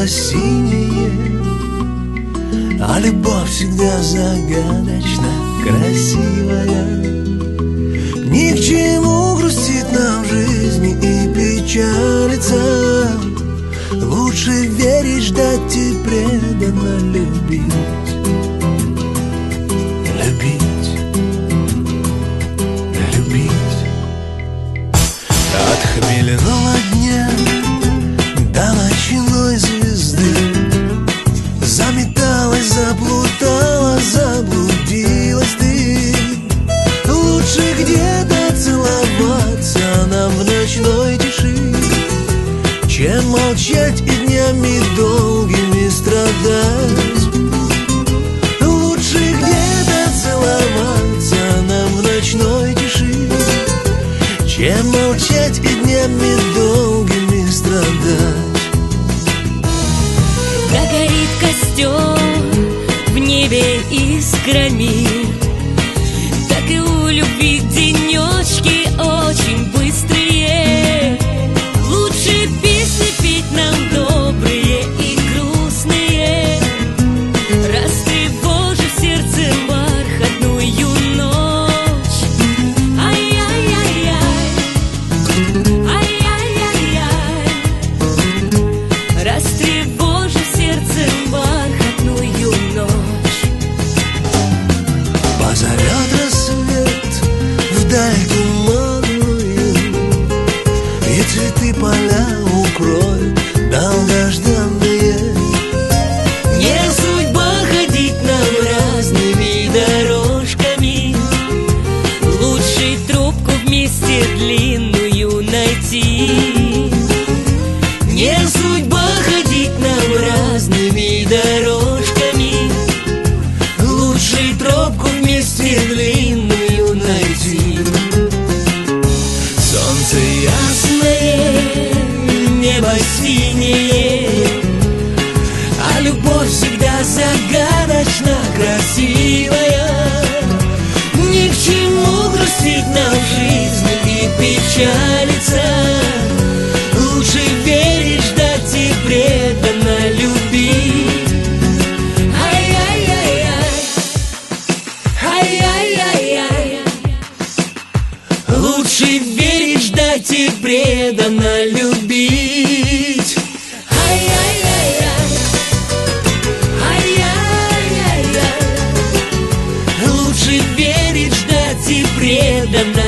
небо синее, а любовь всегда загадочно красивая. Ни к чему грустит нам в жизни и печалиться. Лучше верить, ждать и преданно любить. Любить, любить. От хмельного дня до ночной звезды заметалась, заплутала, заблудилась ты. Лучше где-то целоваться нам в ночной тиши, чем молчать и днями долгими страдать. Лучше где-то целоваться нам в ночной тиши, чем молчать и днями долгими страдать. Как горит костер в небе искрами, так и у любви денечки очень быстрые. Лучше песни петь нам добрые и грустные, растревожив сердце бархатную ночь. Ай-яй-яй-яй, ай-яй-яй-яй, растревожив сердце бархатную ночь. Позовет рассвет вдаль туманную, и цветы поля укроют долгожданные. Не судьба ходить нам разными дорожками, Лучше трубку вместе длинную найти. не судьба ходить нам разными дорожками. Лучше тропку вместе длинную найти. Солнце ясное, небо синее, а любовь всегда загадочно красивая. Ни к чему грустить нам в жизни и печалиться. Лучше верить, ждать и преданно любить. Ай-яй-яй-яй, ай-яй-яй-яй. Лучше верить, ждать и преданно любить. Ай-яй-яй-яй, ай-яй-яй-яй. Лучше верить, ждать и преданно